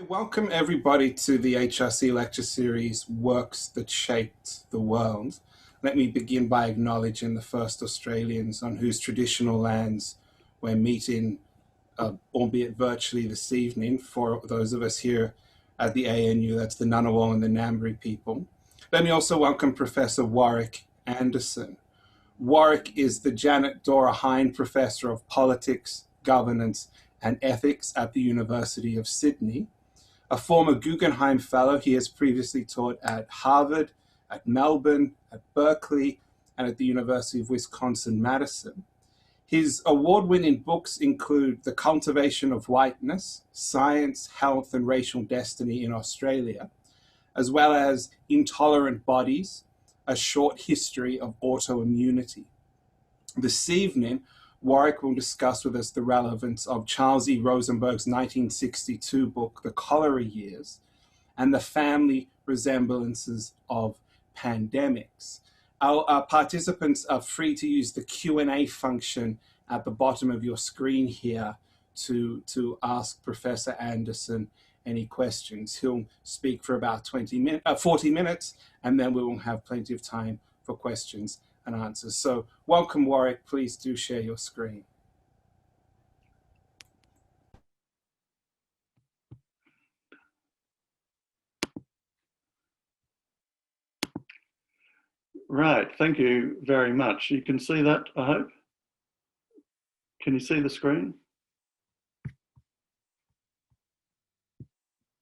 Welcome everybody to the HRC lecture series, Works That Shaped the World. Let me begin by acknowledging the first Australians on whose traditional lands we're meeting, albeit virtually this evening, for those of us here at the ANU, that's the Ngunnawal and the Ngambri people. Let me also welcome Professor Warwick Anderson. Warwick is the Janet Dora Hine Professor of Politics, Governance and Ethics at the University of Sydney. A former Guggenheim Fellow, he has previously taught at Harvard, at Melbourne, at Berkeley, and at the University of Wisconsin-Madison. His award-winning books include The Cultivation of Whiteness, Science, Health, and Racial Destiny in Australia, as well as Intolerant Bodies, A Short History of Autoimmunity. This evening, Warwick will discuss with us the relevance of Charles E. Rosenberg's 1962 book, The Cholera Years, and the family resemblances of pandemics. Our participants are free to use the Q&A function at the bottom of your screen here to ask Professor Anderson any questions. He'll speak for about 40 minutes, and then we will have plenty of time for questions and answers. So welcome, Warwick. Please do share your screen. Right, thank you very much. You can see that, I hope. Can you see the screen?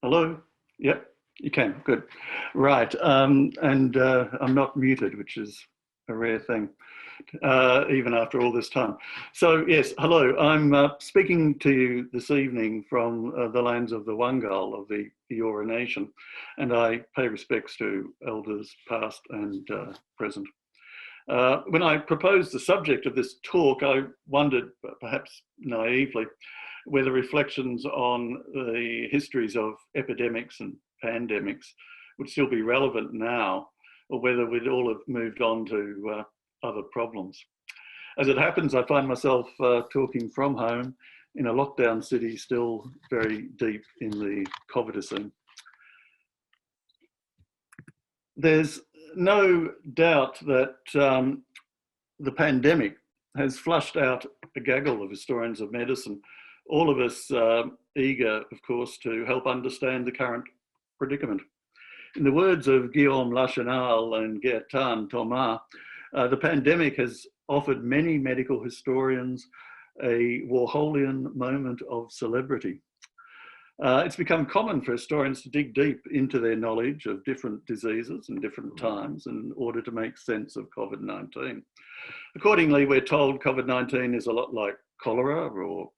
Hello? Yep, you can, good. Right, and I'm not muted, which is a rare thing, even after all this time. So yes, hello, I'm speaking to you this evening from the lands of the Wangal of the Eora Nation, and I pay respects to elders past and present. When I proposed the subject of this talk, I wondered, perhaps naively, whether reflections on the histories of epidemics and pandemics would still be relevant now, or whether we'd all have moved on to other problems. As it happens, I find myself talking from home in a lockdown city, still very deep in the Covidicine. There's no doubt that the pandemic has flushed out a gaggle of historians of medicine, all of us eager, of course, to help understand the current predicament. In the words of Guillaume Lachenal and Gaetan Thomas, the pandemic has offered many medical historians a Warholian moment of celebrity. It's become common for historians to dig deep into their knowledge of different diseases and different times in order to make sense of COVID-19. Accordingly, we're told COVID-19 is a lot like cholera or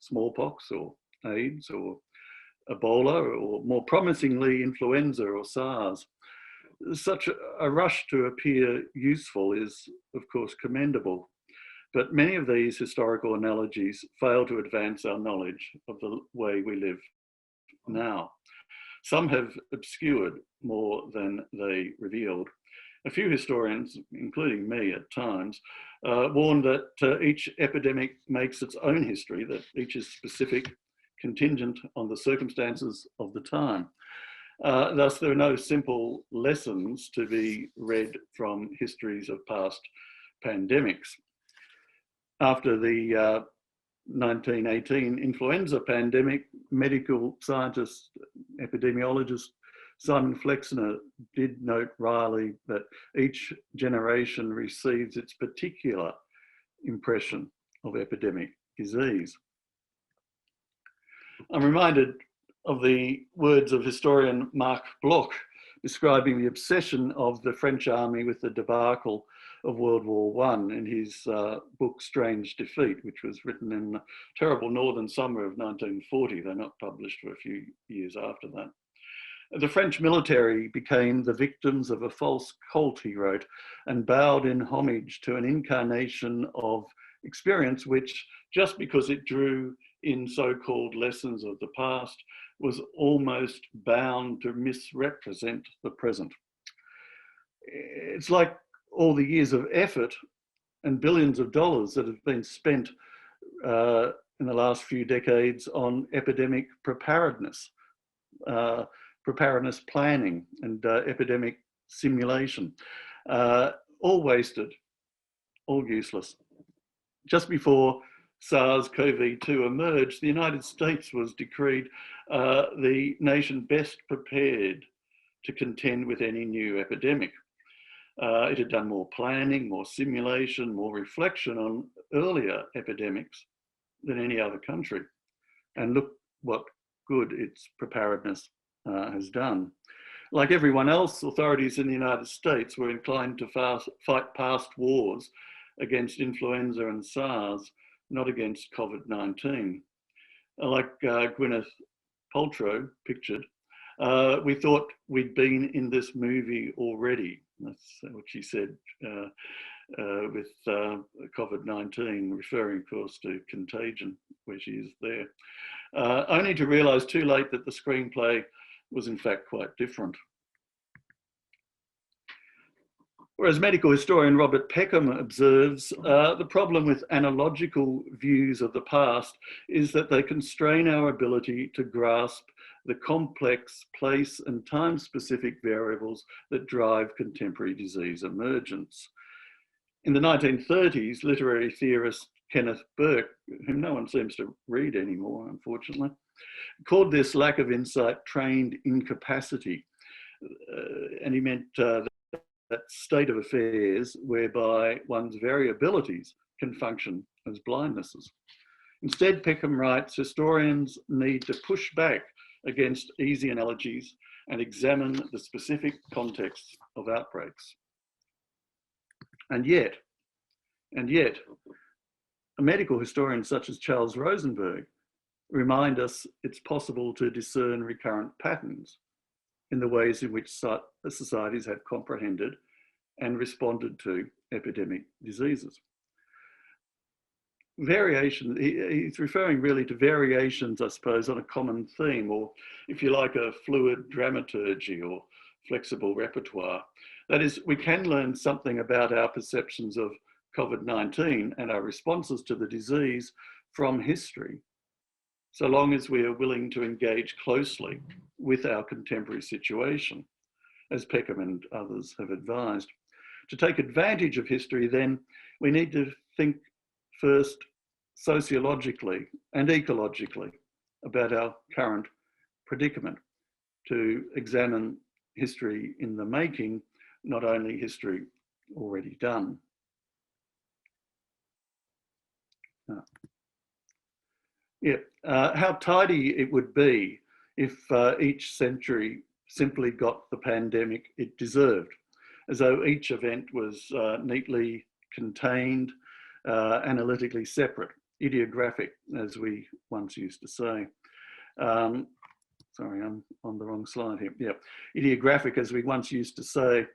smallpox or AIDS or Ebola, or more promisingly, influenza or SARS. Such a rush to appear useful is, of course, commendable, but many of these historical analogies fail to advance our knowledge of the way we live now. Some have obscured more than they revealed. A few historians, including me at times, warn that each epidemic makes its own history, that each is specific, contingent on the circumstances of the time. Thus, there are no simple lessons to be read from histories of past pandemics. After the 1918 influenza pandemic, medical scientist, epidemiologist Simon Flexner did note wryly that each generation receives its particular impression of epidemic disease. I'm reminded of the words of historian Marc Bloch describing the obsession of the French army with the debacle of World War I in his book Strange Defeat, which was written in the terrible northern summer of 1940. They're not published for a few years after that. The French military became the victims of a false cult, he wrote, and bowed in homage to an incarnation of experience which, just because it drew in so-called lessons of the past, was almost bound to misrepresent the present. It's like all the years of effort and billions of dollars that have been spent in the last few decades on epidemic preparedness, preparedness planning and epidemic simulation. All wasted, all useless. Just before SARS-CoV-2 emerged, the United States was decreed the nation best prepared to contend with any new epidemic. It had done more planning, more simulation, more reflection on earlier epidemics than any other country. And look what good its preparedness has done. Like everyone else, authorities in the United States were inclined to fight past wars against influenza and SARS, not against COVID-19. Like Gwyneth Paltrow pictured, we thought we'd been in this movie already. That's what she said with COVID-19, referring, of course, to Contagion, where she is there. Only to realise too late that the screenplay was in fact quite different. Whereas medical historian Robert Peckham observes, the problem with analogical views of the past is that they constrain our ability to grasp the complex place and time-specific variables that drive contemporary disease emergence. In the 1930s, literary theorist Kenneth Burke, whom no one seems to read anymore, unfortunately, called this lack of insight trained incapacity. And he meant that state of affairs whereby one's variabilities can function as blindnesses. Instead, Peckham writes, historians need to push back against easy analogies and examine the specific context of outbreaks. And yet, a medical historian such as Charles Rosenberg remind us it's possible to discern recurrent patterns in the ways in which societies have comprehended and responded to epidemic diseases. Variation, he's referring really to variations, I suppose, on a common theme, or if you like, a fluid dramaturgy or flexible repertoire. That is, we can learn something about our perceptions of COVID-19 and our responses to the disease from history, so long as we are willing to engage closely with our contemporary situation, as Peckham and others have advised. To take advantage of history, then, we need to think first sociologically and ecologically about our current predicament, to examine history in the making, not only history already done. How tidy it would be if each century simply got the pandemic it deserved, as though each event was neatly contained, analytically separate, idiographic, as we once used to say. Sorry, I'm on the wrong slide here. Yeah, idiographic, as we once used to say.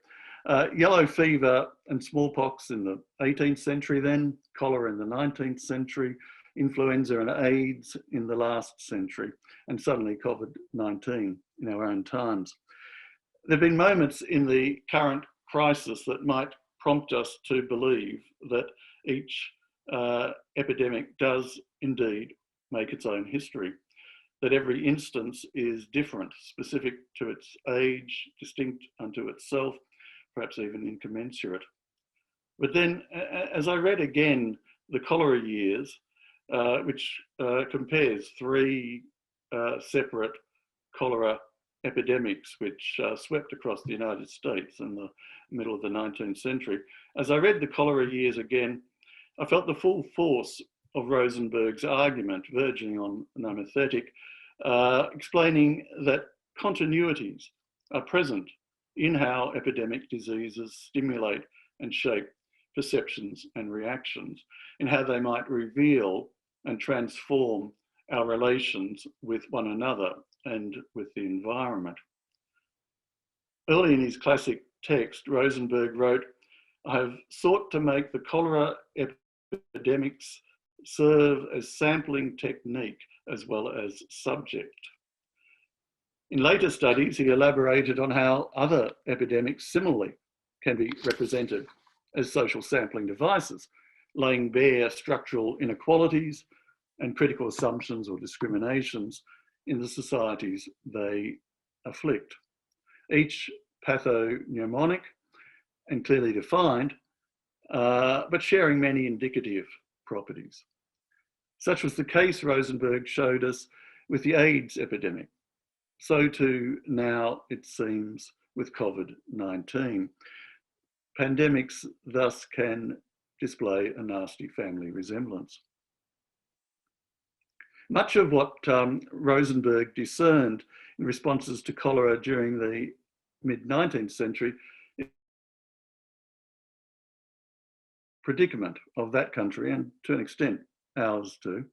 Yellow fever and smallpox in the 18th century then, cholera in the 19th century, influenza and AIDS in the last century, and suddenly COVID-19 in our own times. There have been moments in the current crisis that might prompt us to believe that each epidemic does indeed make its own history, that every instance is different, specific to its age, distinct unto itself, perhaps even incommensurate. But then, as I read again the cholera years, which compares three separate cholera epidemics which swept across the United States in the middle of the 19th century. As I read the cholera years again, I felt the full force of Rosenberg's argument, verging on nomothetic, explaining that continuities are present in how epidemic diseases stimulate and shape perceptions and reactions, in how they might reveal and transform our relations with one another and with the environment. Early in his classic text, Rosenberg wrote, "I have sought to make the cholera epidemics serve as sampling technique as well as subject." In later studies, he elaborated on how other epidemics similarly can be represented as social sampling devices, laying bare structural inequalities and critical assumptions or discriminations in the societies they afflict, each pathognomonic and clearly defined, but sharing many indicative properties. Such was the case, Rosenberg showed us, with the AIDS epidemic. So too now, it seems, with COVID-19. Pandemics thus can display a nasty family resemblance. Much of what Rosenberg discerned in responses to cholera during the mid-19th century is predicament of that country, and to an extent ours too.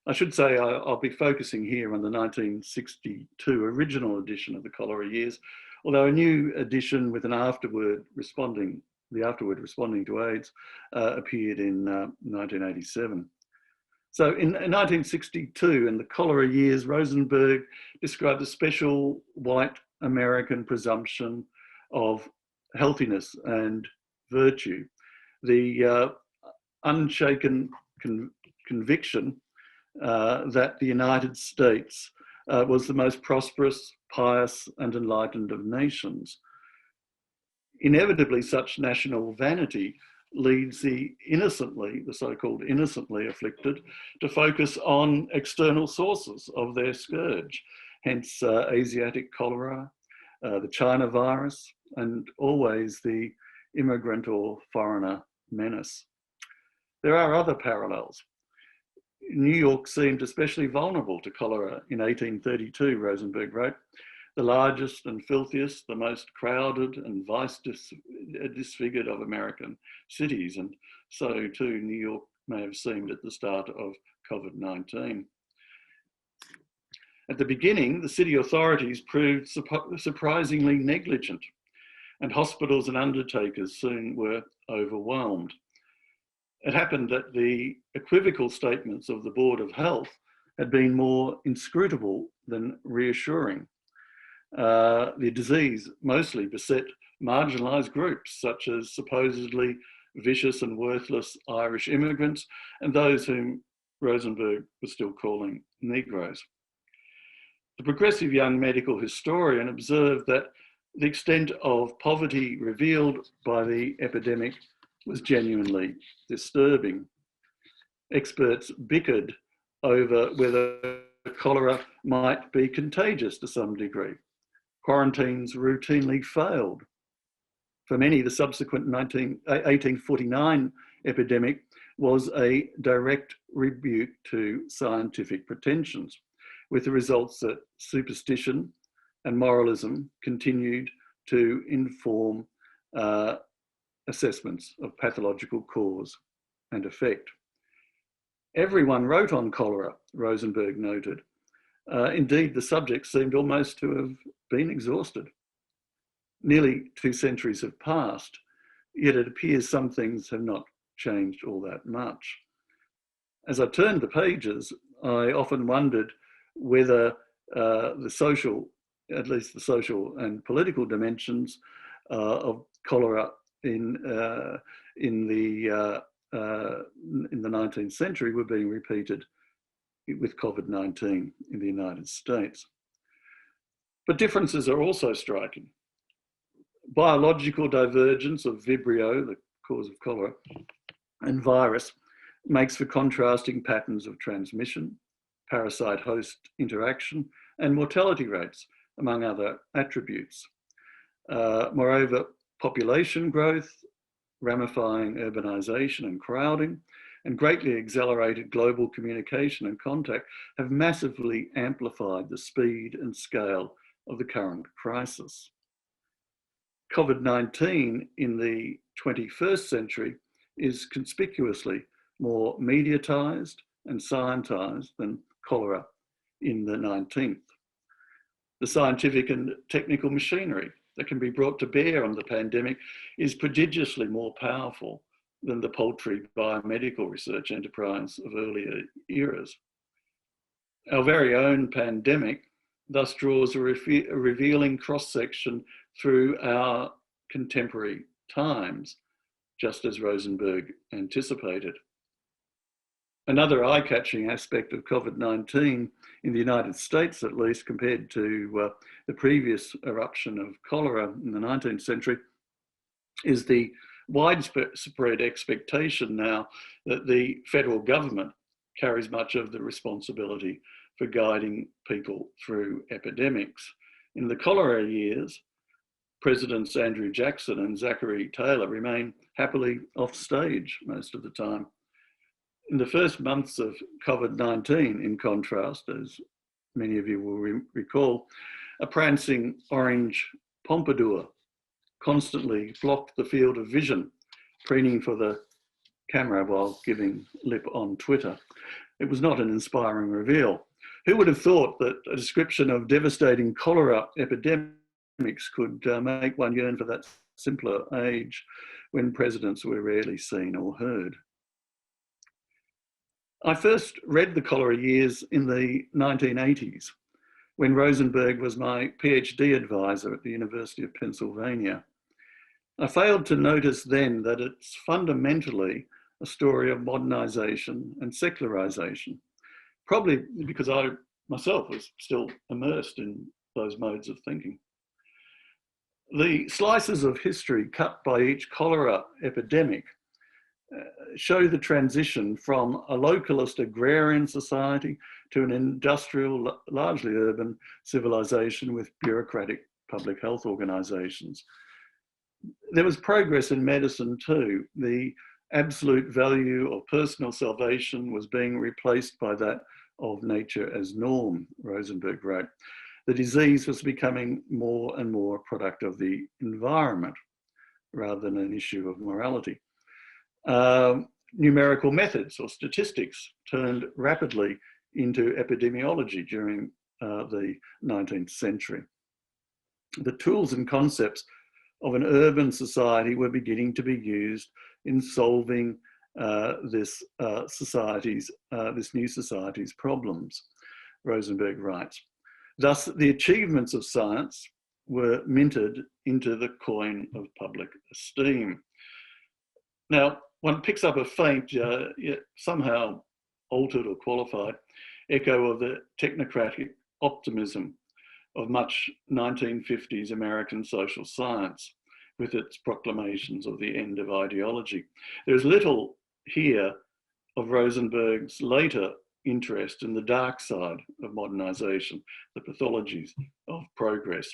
I should say I'll be focusing here on the 1962 original edition of the Cholera Years, although a new edition with an afterword responding to AIDS appeared in 1987. So in 1962, in the Cholera Years, Rosenberg described the special white American presumption of healthiness and virtue, the unshaken conviction that the United States was the most prosperous, pious, and enlightened of nations. Inevitably, such national vanity leads the so-called innocently afflicted, to focus on external sources of their scourge, hence Asiatic cholera, the China virus, and always the immigrant or foreigner menace. There are other parallels. New York seemed especially vulnerable to cholera in 1832, Rosenberg wrote, the largest and filthiest, the most crowded and vice disfigured of American cities. And so too, New York may have seemed at the start of COVID-19. At the beginning, the city authorities proved surprisingly negligent, and hospitals and undertakers soon were overwhelmed. It happened that the equivocal statements of the Board of Health had been more inscrutable than reassuring. The disease mostly beset marginalised groups, such as supposedly vicious and worthless Irish immigrants, and those whom Rosenberg was still calling Negroes. The progressive young medical historian observed that the extent of poverty revealed by the epidemic was genuinely disturbing. Experts bickered over whether cholera might be contagious to some degree. Quarantines routinely failed. For many, the subsequent 1849 epidemic was a direct rebuke to scientific pretensions, with the results that superstition and moralism continued to inform assessments of pathological cause and effect. Everyone wrote on cholera, Rosenberg noted. Indeed, the subject seemed almost to have been exhausted. Nearly 2 centuries have passed, yet it appears some things have not changed all that much. As I turned the pages, I often wondered whether the social, at least the social and political dimensions of cholera in the 19th century were being repeated with COVID-19 in the United States. But differences are also striking. Biological divergence of Vibrio, the cause of cholera, and virus makes for contrasting patterns of transmission, parasite-host interaction, and mortality rates, among other attributes. Moreover, population growth, ramifying urbanization and crowding, and greatly accelerated global communication and contact have massively amplified the speed and scale of the current crisis. COVID-19 in the 21st century is conspicuously more mediatized and scientized than cholera in the 19th. The scientific and technical machinery that can be brought to bear on the pandemic is prodigiously more powerful than the paltry biomedical research enterprise of earlier eras. Our very own pandemic thus draws a revealing cross-section through our contemporary times, just as Rosenberg anticipated. Another eye-catching aspect of COVID-19 in the United States, at least, compared to the previous eruption of cholera in the 19th century, is the widespread expectation now that the federal government carries much of the responsibility for guiding people through epidemics. In the cholera years, Presidents Andrew Jackson and Zachary Taylor remain happily off stage most of the time. In the first months of COVID-19, in contrast, as many of you will recall, a prancing orange pompadour constantly blocked the field of vision, preening for the camera while giving lip on Twitter. It was not an inspiring reveal. Who would have thought that a description of devastating cholera epidemics could make one yearn for that simpler age when presidents were rarely seen or heard? I first read the cholera years in the 1980s, when Rosenberg was my PhD advisor at the University of Pennsylvania. I failed to notice then that it's fundamentally a story of modernization and secularization, probably because I myself was still immersed in those modes of thinking. The slices of history cut by each cholera epidemic show the transition from a localist agrarian society to an industrial, largely urban civilization with bureaucratic public health organizations. There was progress in medicine too. The absolute value of personal salvation was being replaced by that of nature as norm, Rosenberg wrote. The disease was becoming more and more a product of the environment rather than an issue of morality. Numerical methods or statistics turned rapidly into epidemiology during the 19th century. The tools and concepts of an urban society were beginning to be used in solving this new society's problems, Rosenberg writes. Thus, the achievements of science were minted into the coin of public esteem. Now, one picks up a faint, yet somehow altered or qualified, echo of the technocratic optimism of much 1950s American social science with its proclamations of the end of ideology. There's little here of Rosenberg's later interest in the dark side of modernization, the pathologies of progress.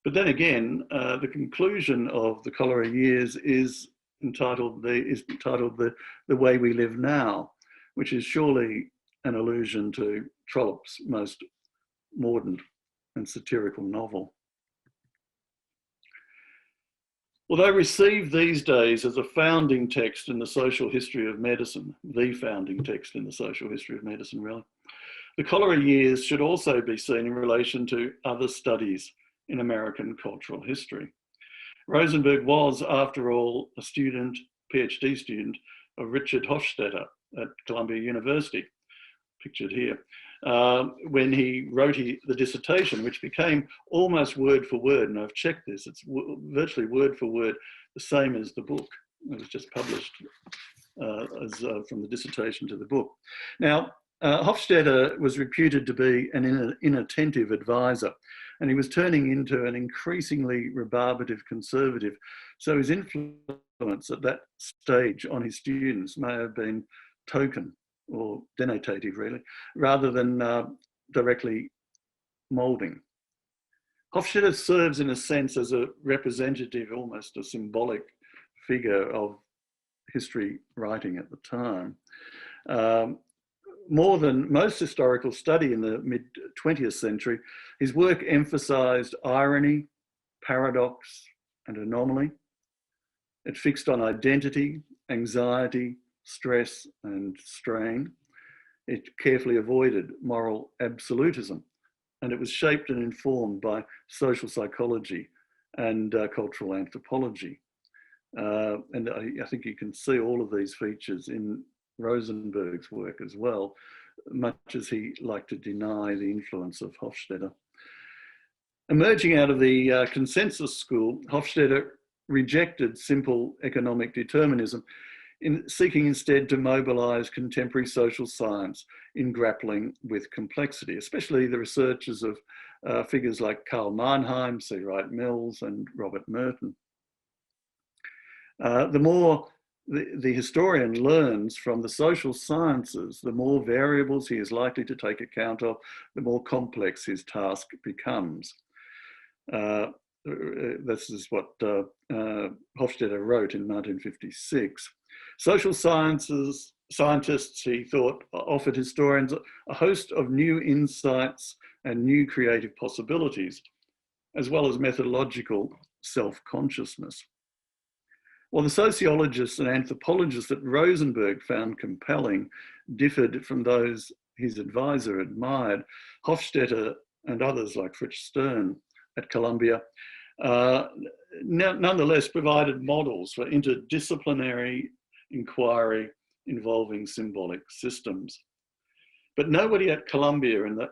But then again, the conclusion of the cholera years is entitled The Way We Live Now, which is surely an allusion to Trollope's most mordant and satirical novel. Although received these days as a founding text in the social history of medicine, the founding text in the social history of medicine, really, the cholera years should also be seen in relation to other studies in American cultural history. Rosenberg was, after all, a student, PhD student, of Richard Hofstetter at Columbia University, pictured here, when he wrote the dissertation, which became almost word for word, and I've checked this, it's virtually word for word, the same as the book. It was just published from the dissertation to the book. Now, Hofstetter was reputed to be an inattentive advisor, and he was turning into an increasingly rebarbative conservative. So his influence at that stage on his students may have been token or denotative, really, rather than directly moulding. Hofstetter serves in a sense as a representative, almost a symbolic figure of history writing at the time. More than most historical study in the mid-20th century, his work emphasised irony, paradox, and anomaly. It fixed on identity, anxiety, stress, and strain. It carefully avoided moral absolutism, and it was shaped and informed by social psychology and cultural anthropology. And I think you can see all of these features in Rosenberg's work as well, much as he liked to deny the influence of Hofstetter. Emerging out of the consensus school, Hofstetter rejected simple economic determinism in seeking instead to mobilise contemporary social science in grappling with complexity, especially the researchers of figures like Karl Mannheim, C. Wright Mills, and Robert Merton. The more the historian learns from the social sciences, the more variables he is likely to take account of, the more complex his task becomes. This is what Hofstetter wrote in 1956. Social scientists, he thought, offered historians a host of new insights and new creative possibilities, as well as methodological self-consciousness. While the sociologists and anthropologists that Rosenberg found compelling differed from those his advisor admired, Hofstetter and others like Fritz Stern at Columbia nonetheless provided models for interdisciplinary inquiry involving symbolic systems. But nobody at Columbia in that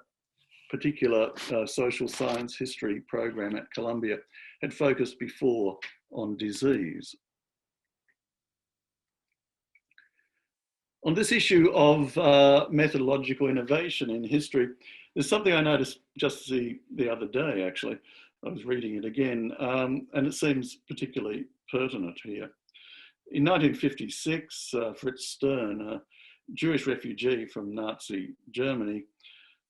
particular social science history program at Columbia had focused before on disease. On this issue of methodological innovation in history, there's something I noticed just the other day, actually. I was reading it again, and it seems particularly pertinent here. In 1956, Fritz Stern, a Jewish refugee from Nazi Germany,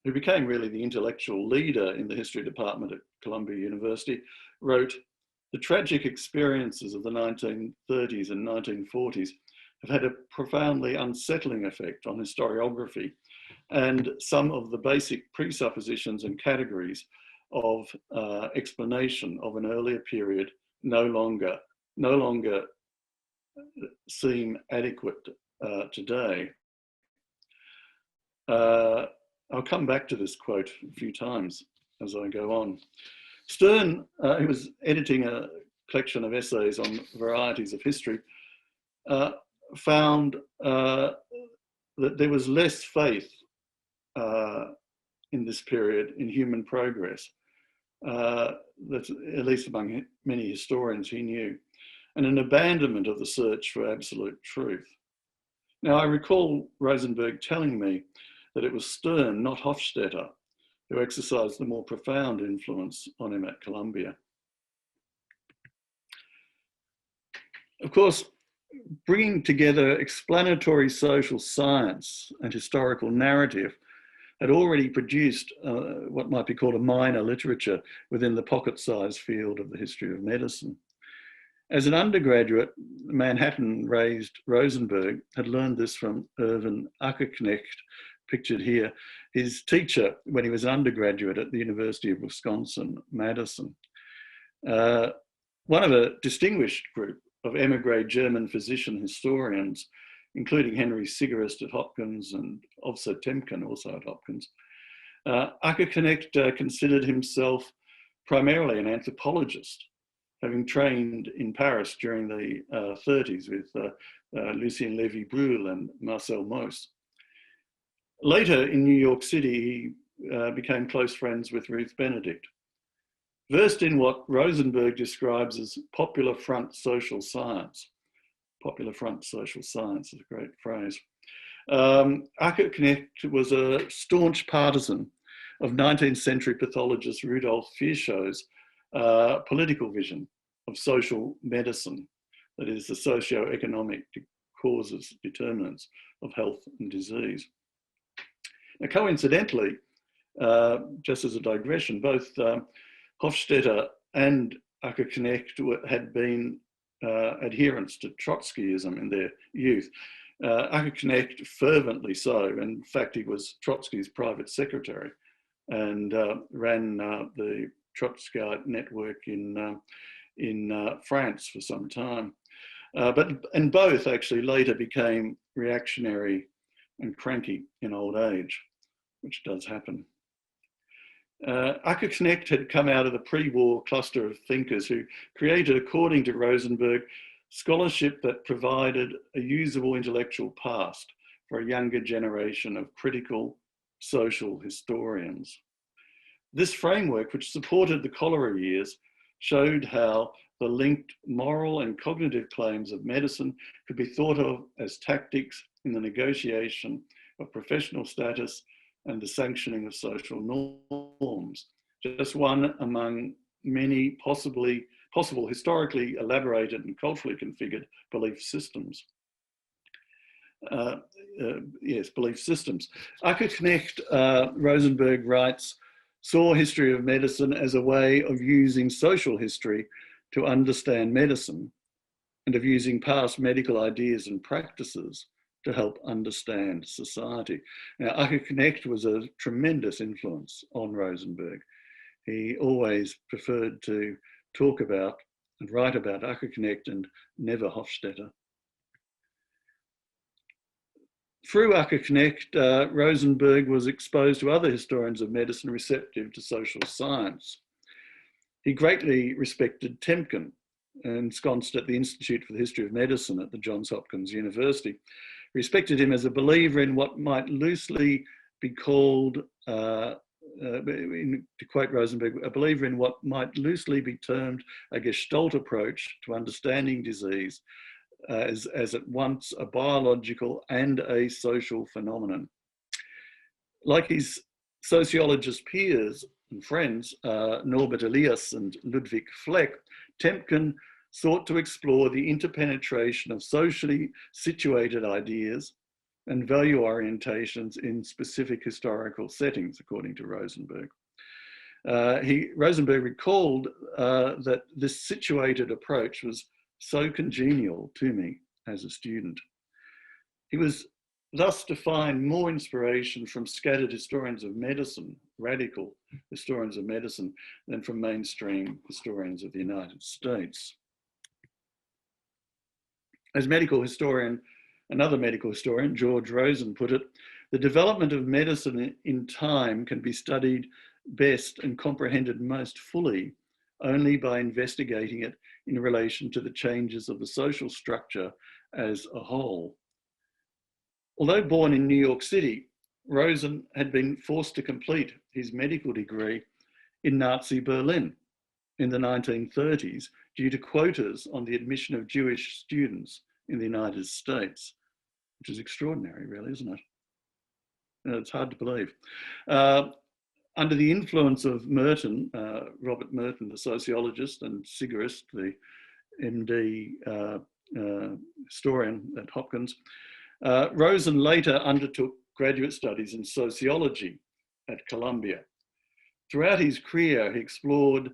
who became really the intellectual leader in the history department at Columbia University, wrote, "The tragic experiences of the 1930s and 1940s have had a profoundly unsettling effect on historiography, and some of the basic presuppositions and categories of explanation of an earlier period no longer seem adequate today." I'll come back to this quote a few times as I go on. Stern, who was editing a collection of essays on varieties of history, found that there was less faith in this period in human progress, that's at least among many historians he knew, and an abandonment of the search for absolute truth. Now, I recall Rosenberg telling me that it was Stern, not Hofstetter, who exercised the more profound influence on him at Columbia. Of course, bringing together explanatory social science and historical narrative had already produced what might be called a minor literature within the pocket-sized field of the history of medicine. As an undergraduate, Manhattan-raised Rosenberg had learned this from Irvin Ackerknecht, pictured here, his teacher when he was an undergraduate at the University of Wisconsin-Madison. One of a distinguished group of emigre German physician historians, including Henry Sigerist at Hopkins and Ovsa Temkin, also at Hopkins. Ackerknecht considered himself primarily an anthropologist, having trained in Paris during the 30s with Lucien Lévy-Bruhl and Marcel Mauss. Later in New York City, he became close friends with Ruth Benedict. Versed in what Rosenberg describes as popular front social science. Popular front social science is a great phrase. Ackerknecht was a staunch partisan of 19th century pathologist Rudolf Virchow's political vision of social medicine, that is the socioeconomic causes, determinants of health and disease. Now, coincidentally, just as a digression, both Hofstetter and Ackerknecht had been adherents to Trotskyism in their youth. Ackerknecht fervently so. In fact, he was Trotsky's private secretary and ran the Trotskyite network in France for some time. And both actually later became reactionary and cranky in old age, which does happen. Ackerknecht had come out of the pre-war cluster of thinkers who created, according to Rosenberg, scholarship that provided a usable intellectual past for a younger generation of critical social historians. This framework, which supported the cholera years, showed how the linked moral and cognitive claims of medicine could be thought of as tactics in the negotiation of professional status and the sanctioning of social norms. Just one among many possible historically elaborated and culturally configured belief systems. Belief systems. Knecht, Rosenberg writes, saw history of medicine as a way of using social history to understand medicine and of using past medical ideas and practices to help understand society. Now, Knecht was a tremendous influence on Rosenberg. He always preferred to talk about and write about Knecht and never Hofstetter. Through Knecht, Rosenberg was exposed to other historians of medicine receptive to social science. He greatly respected Temkin, ensconced at the Institute for the History of Medicine at the Johns Hopkins University. He respected him as a believer in what might loosely be called, to quote Rosenberg, a believer in what might loosely be termed a Gestalt approach to understanding disease as at once a biological and a social phenomenon. Like his sociologist peers and friends, Norbert Elias and Ludwig Fleck, Temkin sought to explore the interpenetration of socially situated ideas and value orientations in specific historical settings, according to Rosenberg. Rosenberg recalled that this situated approach was so congenial to me as a student. He was thus to find more inspiration from scattered historians of medicine, radical historians of medicine, than from mainstream historians of the United States. As another medical historian, George Rosen, put it, the development of medicine in time can be studied best and comprehended most fully only by investigating it in relation to the changes of the social structure as a whole. Although born in New York City, Rosen had been forced to complete his medical degree in Nazi Berlin in the 1930s due to quotas on the admission of Jewish students in the United States, which is extraordinary, really, isn't it? It's hard to believe. Under the influence of Merton, Robert Merton, the sociologist, and Sigarist, the MD historian at Hopkins, Rosen later undertook graduate studies in sociology at Columbia. Throughout his career, he explored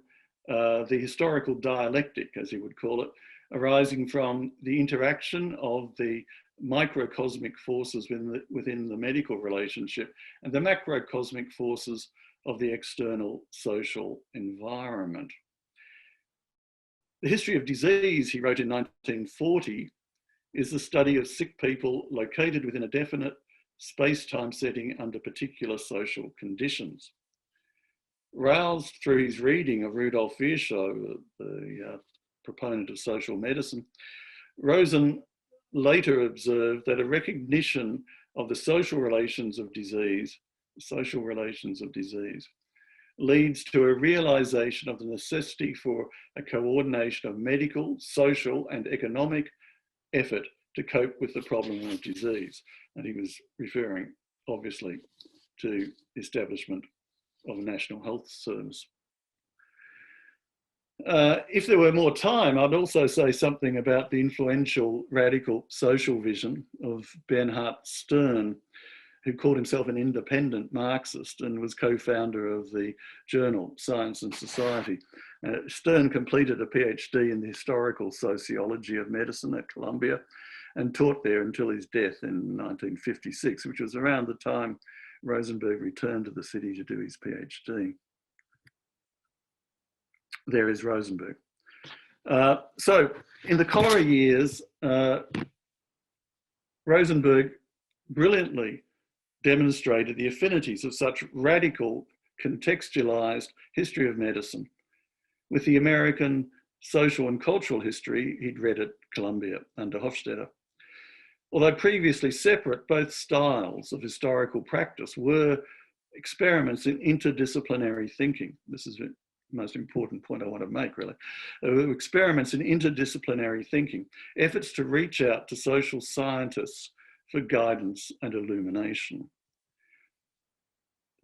the historical dialectic, as he would call it, arising from the interaction of the microcosmic forces within the medical relationship and the macrocosmic forces of the external social environment. The History of Disease, he wrote in 1940, is the study of sick people located within a definite space-time setting under particular social conditions. Roused through his reading of Rudolf Virchow, the proponent of social medicine, Rosen later observed that a recognition of the social relations of disease leads to a realization of the necessity for a coordination of medical, social, and economic effort to cope with the problem of disease. And he was referring, obviously, to the establishment of a national health service. If there were more time, I'd also say something about the influential radical social vision of Hart Stern, who called himself an independent Marxist and was co-founder of the journal Science and Society. Stern completed a PhD in the historical sociology of medicine at Columbia and taught there until his death in 1956, which was around the time Rosenberg returned to the city to do his PhD. There is Rosenberg. So in the cholera years, Rosenberg brilliantly demonstrated the affinities of such radical, contextualized history of medicine with the American social and cultural history he'd read at Columbia under Hofstetter. Although previously separate, both styles of historical practice were experiments in interdisciplinary thinking. This is most important point I want to make, really. Experiments in interdisciplinary thinking, efforts to reach out to social scientists for guidance and illumination.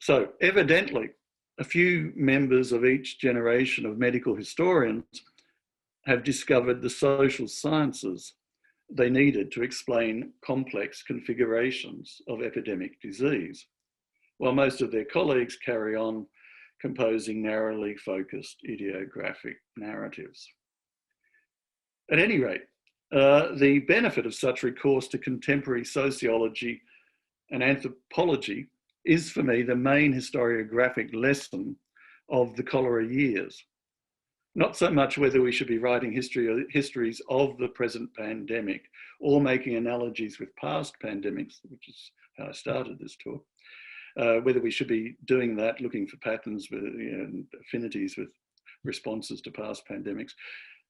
So evidently, a few members of each generation of medical historians have discovered the social sciences they needed to explain complex configurations of epidemic disease, while most of their colleagues carry on composing narrowly focused idiographic narratives. At any rate, the benefit of such recourse to contemporary sociology and anthropology is for me the main historiographic lesson of the cholera years. Not so much whether we should be writing histories of the present pandemic or making analogies with past pandemics, which is how I started this talk, whether we should be doing that, looking for patterns with affinities with responses to past pandemics.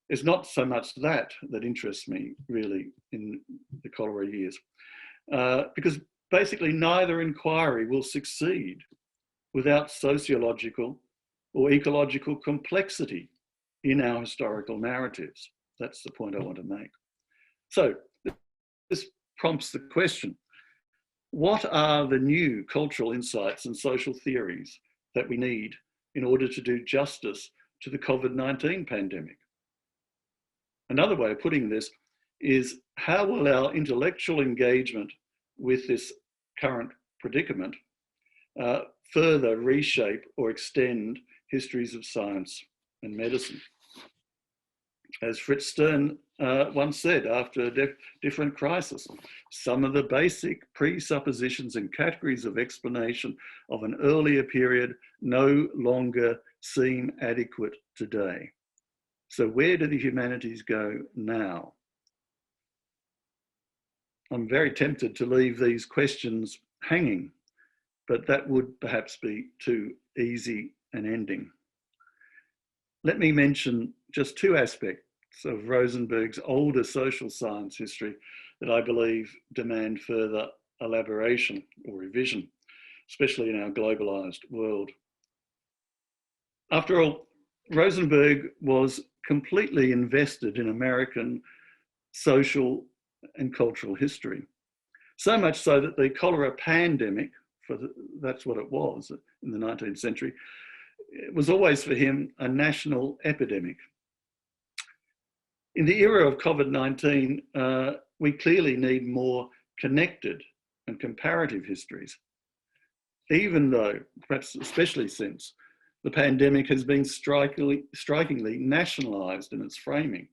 It's not so much that interests me really in the cholera years, because basically neither inquiry will succeed without sociological or ecological complexity in our historical narratives. That's the point I want to make. So this prompts the question, what are the new cultural insights and social theories that we need in order to do justice to the COVID-19 pandemic? Another way of putting this is, how will our intellectual engagement with this current predicament further reshape or extend histories of science and medicine? As Fritz Stern once said, after a different crisis, some of the basic presuppositions and categories of explanation of an earlier period no longer seem adequate today. So where do the humanities go now? I'm very tempted to leave these questions hanging, but that would perhaps be too easy an ending. Let me mention just two aspects of Rosenberg's older social science history that I believe demand further elaboration or revision, especially in our globalized world. After all, Rosenberg was completely invested in American social and cultural history. So much so that the cholera pandemic, that's what it was in the 19th century, it was always for him a national epidemic. In the era of COVID-19, we clearly need more connected and comparative histories, even though, perhaps especially since, the pandemic has been strikingly nationalised in its framing,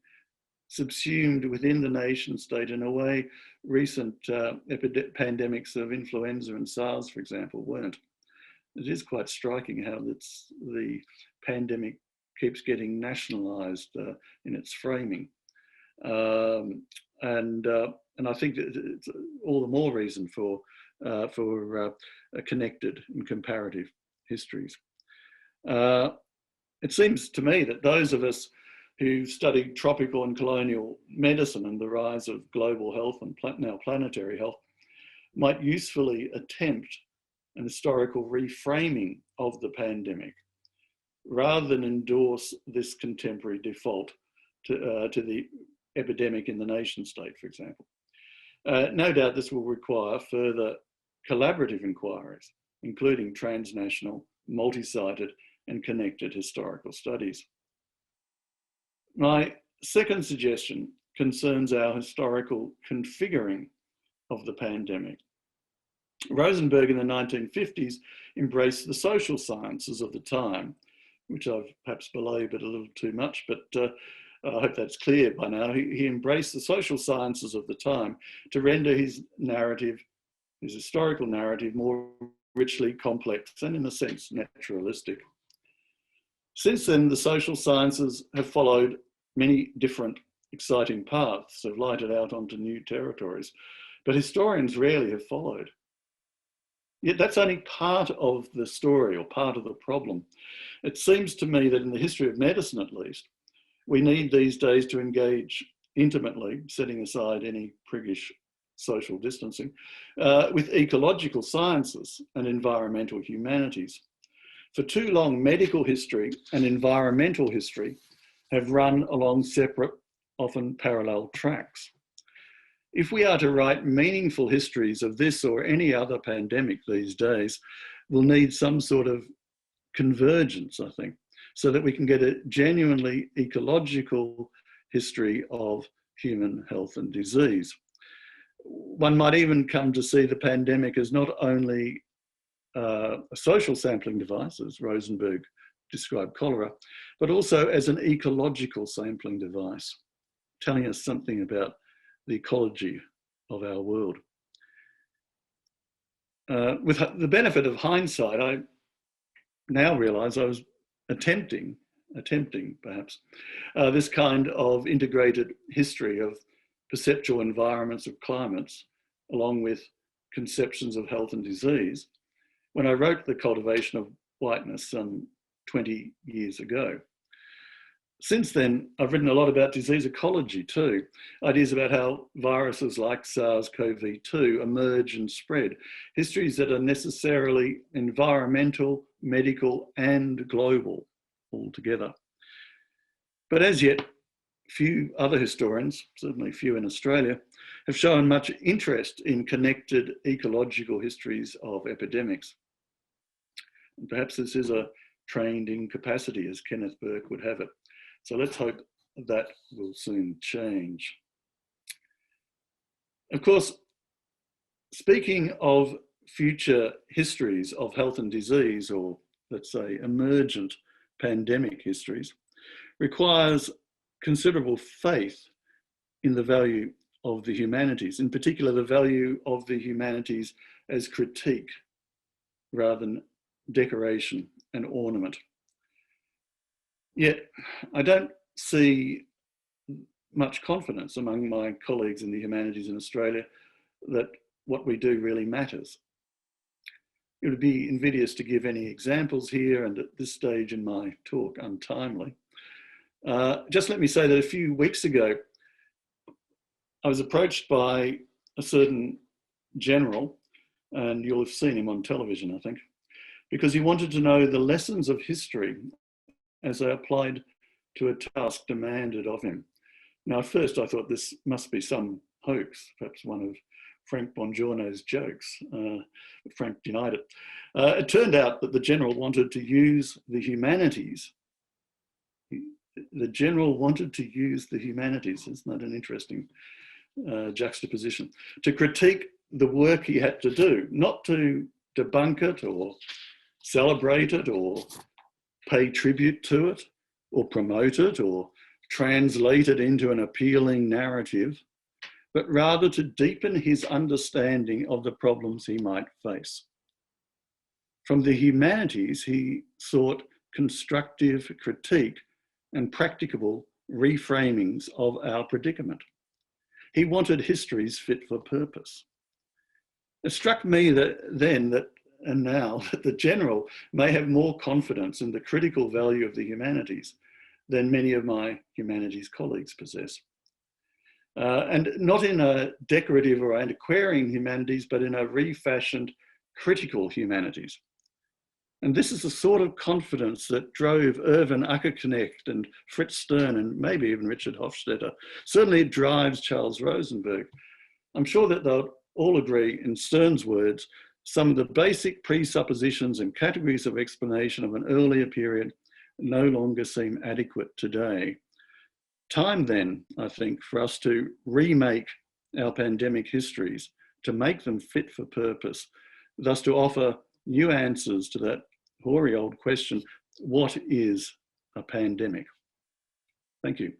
subsumed within the nation state in a way recent pandemics of influenza and SARS, for example, weren't. It is quite striking how the pandemic keeps getting nationalised in its framing. And I think that it's all the more reason for connected and comparative histories. It seems to me that those of us who studied tropical and colonial medicine and the rise of global health and now planetary health might usefully attempt an historical reframing of the pandemic, rather than endorse this contemporary default to the epidemic in the nation state, for example. No doubt this will require further collaborative inquiries, including transnational, multi-sited and connected historical studies. My second suggestion concerns our historical configuring of the pandemic. Rosenberg in the 1950s embraced the social sciences of the time, which I've perhaps belabored a little too much, but I hope that's clear by now. He embraced the social sciences of the time to render his narrative, his historical narrative, more richly complex and, in a sense, naturalistic. Since then, the social sciences have followed many different exciting paths, have lighted out onto new territories, but historians rarely have followed. Yet that's only part of the story or part of the problem. It seems to me that in the history of medicine, at least, we need these days to engage intimately, setting aside any priggish social distancing, with ecological sciences and environmental humanities. For too long, medical history and environmental history have run along separate, often parallel tracks. If we are to write meaningful histories of this or any other pandemic these days, we'll need some sort of convergence, I think, so that we can get a genuinely ecological history of human health and disease. One might even come to see the pandemic as not only a social sampling device, as Rosenberg described cholera, but also as an ecological sampling device, telling us something about the ecology of our world. With the benefit of hindsight, I now realise I was attempting perhaps, this kind of integrated history of perceptual environments of climates, along with conceptions of health and disease, when I wrote The Cultivation of Whiteness some 20 years ago. Since then, I've written a lot about disease ecology too, ideas about how viruses like SARS-CoV-2 emerge and spread, histories that are necessarily environmental, medical, and global altogether. But as yet, few other historians, certainly few in Australia, have shown much interest in connected ecological histories of epidemics. And perhaps this is a trained incapacity, as Kenneth Burke would have it. So let's hope that will soon change. Of course, speaking of future histories of health and disease, or let's say emergent pandemic histories, requires considerable faith in the value of the humanities, in particular the value of the humanities as critique rather than decoration and ornament. Yet I don't see much confidence among my colleagues in the humanities in Australia that what we do really matters. It would be invidious to give any examples here, and at this stage in my talk, untimely. Just let me say that a few weeks ago, I was approached by a certain general, and you'll have seen him on television, I think, because he wanted to know the lessons of history as they applied to a task demanded of him. Now, at first I thought this must be some hoax, perhaps one of Frank Bongiorno's jokes, but Frank denied it. It turned out that the general wanted to use the humanities. The general wanted to use the humanities, isn't that an interesting juxtaposition, to critique the work he had to do, not to debunk it or celebrate it or pay tribute to it or promote it or translate it into an appealing narrative, but rather to deepen his understanding of the problems he might face. From the humanities, he sought constructive critique and practicable reframings of our predicament. He wanted histories fit for purpose. It struck me that and now that the general may have more confidence in the critical value of the humanities than many of my humanities colleagues possess. And not in a decorative or antiquarian humanities, but in a refashioned critical humanities. And this is the sort of confidence that drove Irvin Ackerknecht and Fritz Stern and maybe even Richard Hofstetter. Certainly it drives Charles Rosenberg. I'm sure that they'll all agree, in Stern's words, some of the basic presuppositions and categories of explanation of an earlier period no longer seem adequate today. Time then, I think, for us to remake our pandemic histories, to make them fit for purpose, thus to offer new answers to that hoary old question, what is a pandemic? Thank you.